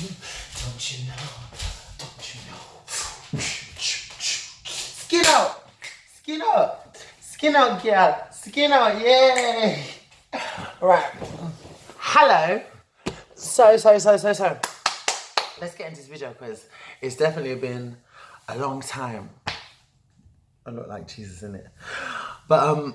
Don't you know? Don't you know? Skin out! Skin out! Skin out, girl! Skin out, yay! Right. Hello. So. Let's get into this video because it's definitely been a long time. I look like Jesus in it. But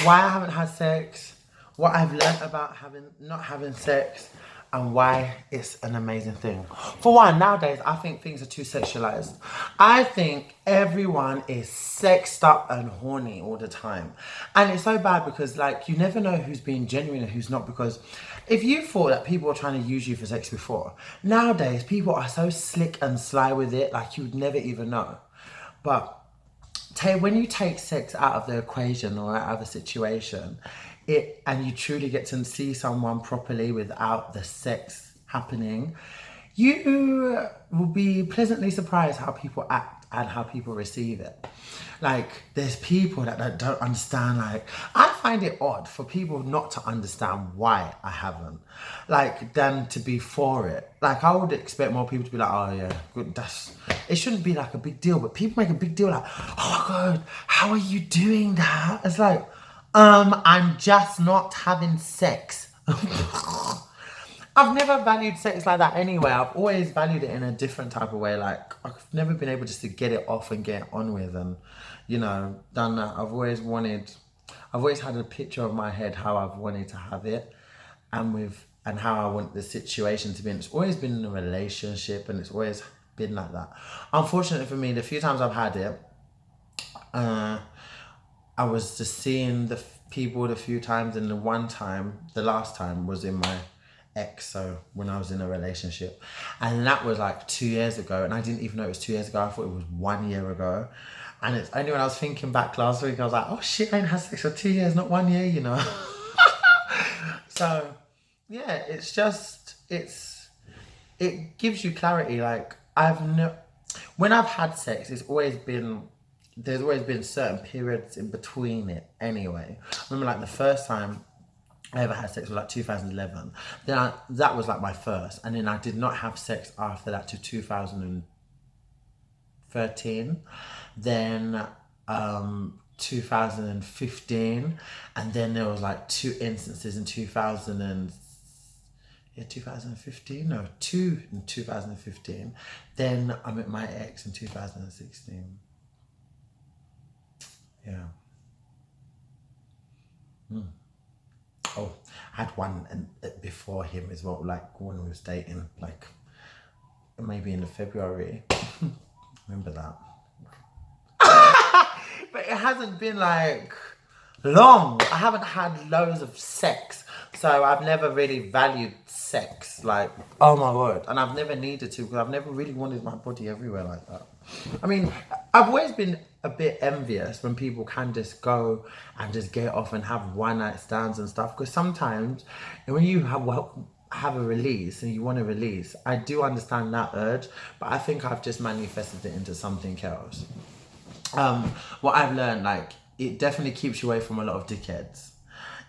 why I haven't had sex, what I've learned about not having sex, and why it's an amazing thing. For one, nowadays I think things are too sexualized. I think everyone is sexed up and horny all the time. And it's so bad because like you never know who's being genuine and who's not, because if you thought that people were trying to use you for sex before, nowadays people are so slick and sly with it, like you'd never even know. But when you take sex out of the equation or out of the situation, and you truly get to see someone properly without the sex happening, you will be pleasantly surprised how people act and how people receive it. Like, there's people that don't understand. Like, I find it odd for people not to understand why I haven't, like, than to be for it. Like, I would expect more people to be like, oh yeah, good, it shouldn't be like a big deal, but people make a big deal like, oh my God, how are you doing that? It's like, I'm just not having sex. I've never valued sex like that anyway. I've always valued it in a different type of way. Like, I've never been able just to get it off and get on with and, you know, done that. I've always had a picture of my head how I've wanted to have it and how I want the situation to be. And it's always been in a relationship and it's always been like that. Unfortunately for me, the few times I've had it, I was just seeing the people the few times, and the last time was in my ex, so when I was in a relationship, and that was like 2 years ago, and I didn't even know it was 2 years ago. I thought it was 1 year ago, and it's only when I was thinking back last week I was like, oh shit, I ain't had sex for 2 years, not 1 year, you know. So yeah, it gives you clarity. Like, when I've had sex, there's always been certain periods in between it anyway. I remember like the first time I ever had sex was like 2011. That was like my first. And then I did not have sex after that to 2013. Then 2015. And then there was like 2 instances in 2015? No, 2 in 2015. Then I met my ex in 2016. Yeah. Oh, I had one before him as well, like when we was dating, like maybe in the February. Remember that. But it hasn't been like long. I haven't had loads of sex. So I've never really valued sex, like, oh my word. And I've never needed to, because I've never really wanted my body everywhere like that. I mean, I've always been a bit envious when people can just go and just get off and have one night stands and stuff. Because sometimes when you have a release and you want to release, I do understand that urge, but I think I've just manifested it into something else. What I've learned, like, it definitely keeps you away from a lot of dickheads.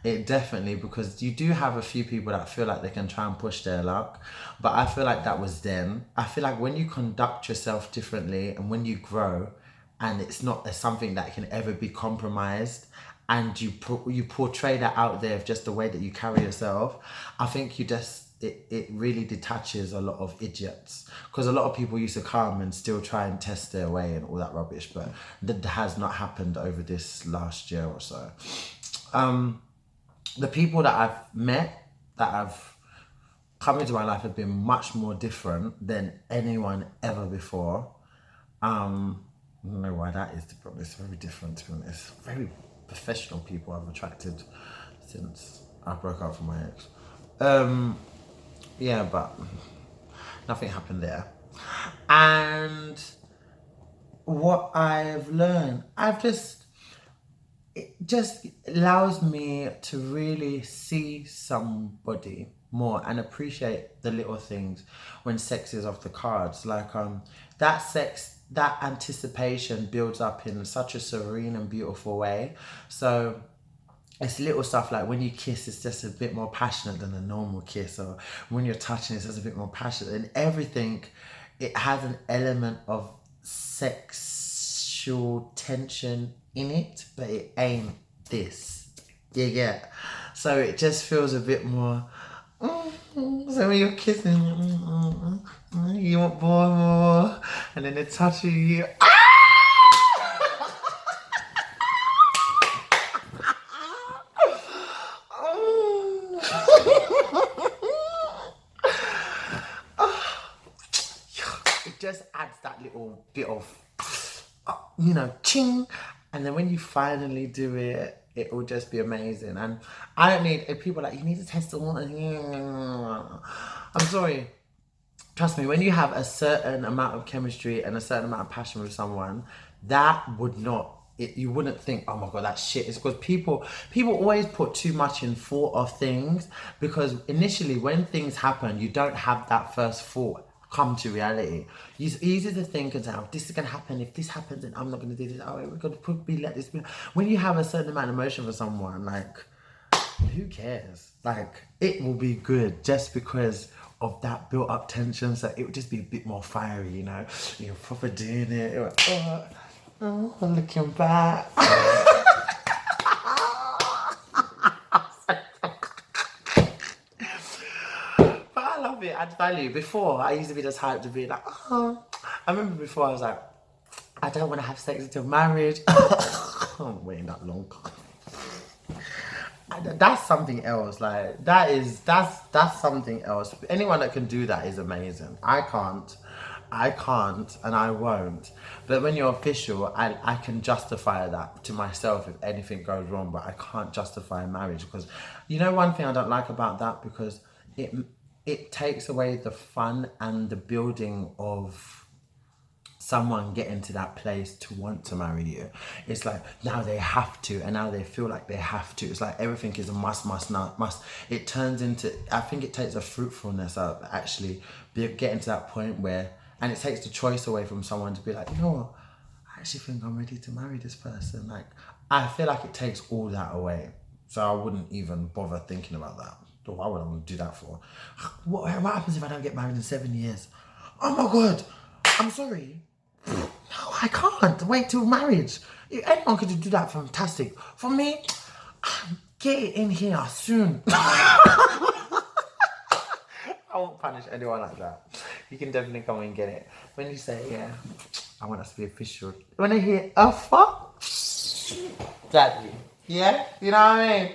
It definitely, because you do have a few people that feel like they can try and push their luck, but I feel like that was them. I feel like when you conduct yourself differently and when you grow and it's not something that can ever be compromised, and you portray that out there of just the way that you carry yourself, I think it really detaches a lot of idiots, because a lot of people used to come and still try and test their way and all that rubbish, but that has not happened over this last year or so. The people that I've met, that have come into my life, have been much more different than anyone ever before. I don't know why that is, but it's very different, to be honest. Very professional people I've attracted since I broke up from my ex. Yeah, but nothing happened there. And what I've learned, it just allows me to really see somebody more and appreciate the little things when sex is off the cards. Like, that anticipation builds up in such a serene and beautiful way. So it's little stuff like when you kiss, it's just a bit more passionate than a normal kiss, or when you're touching, it's just a bit more passionate. And everything, it has an element of sexual tension in it, but it ain't this. You get? So it just feels a bit more. So when you're kissing, you want more, and then they're touching you. It just adds that little bit of, ching. And then when you finally do it, it will just be amazing. And I don't need, if people are like, you need to test the water. I'm sorry. Trust me, when you have a certain amount of chemistry and a certain amount of passion with someone, that would not, you wouldn't think, oh my God, that's shit. It's because people always put too much in thought of things, because initially when things happen, you don't have that first thought come to reality. It's easy to think and say, oh, this is going to happen. If this happens, then I'm not going to do this. Oh, we're going to be let this be. When you have a certain amount of emotion for someone, like, who cares? Like, it will be good just because of that built up tension. So it would just be a bit more fiery, You're proper doing it. You're like, I'm looking back. I love it. Add value. Before, I used to be just hyped to be like, oh. I remember before I was like, I don't want to have sex until marriage. I'm waiting that long. That's something else. Like that's something else. Anyone that can do that is amazing. I can't, and I won't. But when you're official, I can justify that to myself if anything goes wrong. But I can't justify marriage, because one thing I don't like about that, because it takes away the fun and the building of someone getting to that place to want to marry you. It's like now they have to, and now they feel like they have to. It's like everything is a must. It turns into, I think it takes a fruitfulness of actually getting to that point where, and it takes the choice away from someone to be like, you know what, I actually think I'm ready to marry this person. Like, I feel like it takes all that away. So I wouldn't even bother thinking about that. Why would I want to do that for? What happens if I don't get married in 7 years? Oh my God, I'm sorry. No, I can't wait till marriage. If anyone could do that, fantastic. For me, get it in here soon. I won't punish anyone like that. You can definitely come and get it. When you say, yeah, I want us to be official. When I hear a fuck, daddy. Yeah? You know what I mean?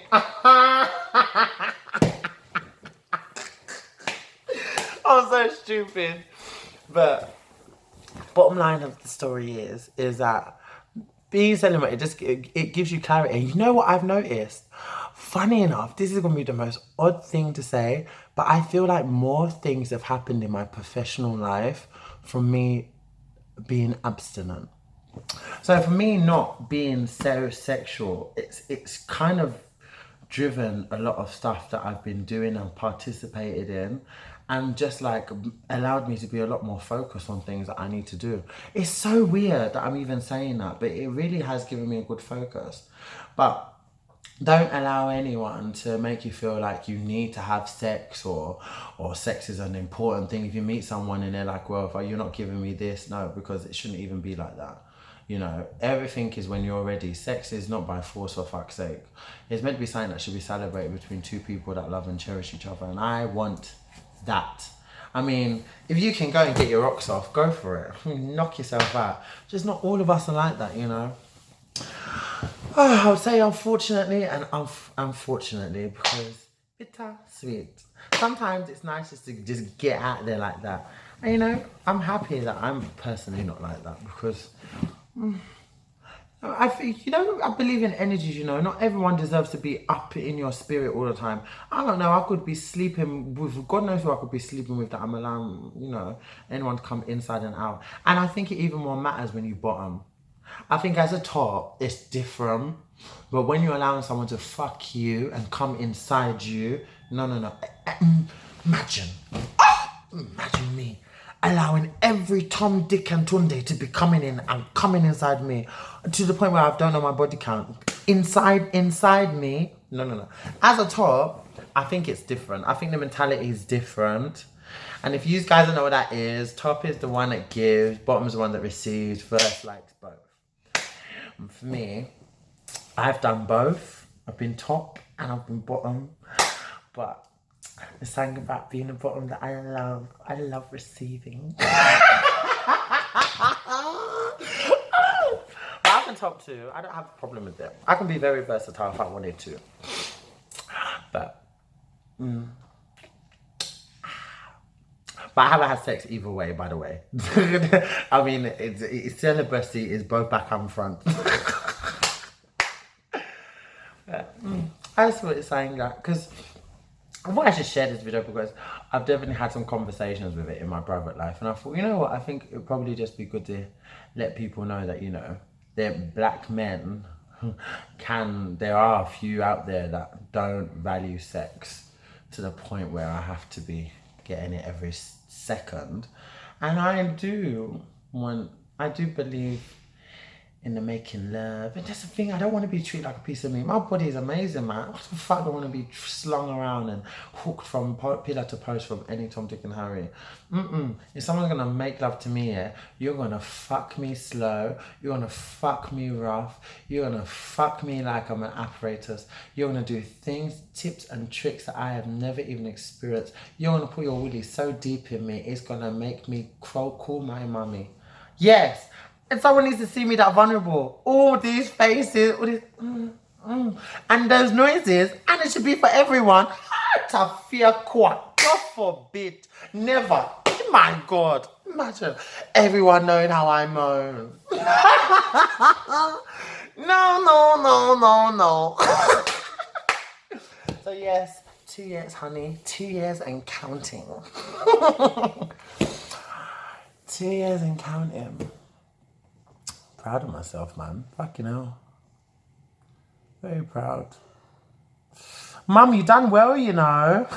I'm so stupid. But bottom line of the story is that being celibate, it gives you clarity. And you know what I've noticed? Funny enough, this is going to be the most odd thing to say, but I feel like more things have happened in my professional life from me being abstinent. So for me not being so sexual, it's kind of driven a lot of stuff that I've been doing and participated in, and just like allowed me to be a lot more focused on things that I need to do. It's so weird that I'm even saying that, but it really has given me a good focus. But don't allow anyone to make you feel like you need to have sex, or sex is an important thing. If you meet someone and they're like, well, if you're not giving me this, no, because it shouldn't even be like that. Everything is when you're ready. Sex is not by force, for fuck's sake. It's meant to be something that should be celebrated between two people that love and cherish each other. And I want that. I mean, if you can go and get your rocks off, go for it. Knock yourself out. Just not all of us are like that, I would say unfortunately and unfortunately, because bitter sweet. Sometimes it's nice just to just get out there like that. And I'm happy that I'm personally not like that, because I think, I believe in energies, not everyone deserves to be up in your spirit all the time. I don't know, I could be sleeping with, God knows who I could be sleeping with, that I'm allowing, anyone to come inside and out. And I think it even more matters when you bottom. I think as a top, it's different. But when you're allowing someone to fuck you and come inside you, no. Imagine me allowing every Tom, Dick and Tunde to be coming in and coming inside me to the point where I don't know my body count. inside me, no. As a top, I think it's different. I think the mentality is different. And if you guys don't know what that is, top is the one that gives, bottom is the one that receives, first likes both. And for me, I've done both. I've been top and I've been bottom. But there's something about being a bottom that I love. I love receiving. I can top too. I don't have a problem with it. I can be very versatile if I wanted to. But I haven't had sex either way, by the way. I mean, it's celibacy is both back and front. I just wanted to say that because I thought I should share this video because I've definitely had some conversations with it in my private life, and I thought, you know what, I think it'd probably just be good to let people know that, you know, that black men there are a few out there that don't value sex to the point where I have to be getting it every second. And I do believe in the making love. And that's the thing, I don't want to be treated like a piece of meat. My body is amazing, man. What the fuck do I want to be slung around and hooked from pillar to post from any Tom, Dick and Harry? If someone's going to make love to me, yeah, you're going to fuck me slow. You're going to fuck me rough. You're going to fuck me like I'm an apparatus. You're going to do things, tips and tricks that I have never even experienced. You're going to put your willy so deep in me, it's going to make me call my mummy. Yes. And someone needs to see me that vulnerable. All these faces, all these, and those noises, and it should be for everyone. To fear quite. God forbid. Never. Oh my God. Imagine everyone knowing how I moan. No. So yes, 2 years, honey. 2 years and counting. 2 years and counting. Proud of myself, man. Fucking hell. Very proud. Mum, you done well, you know.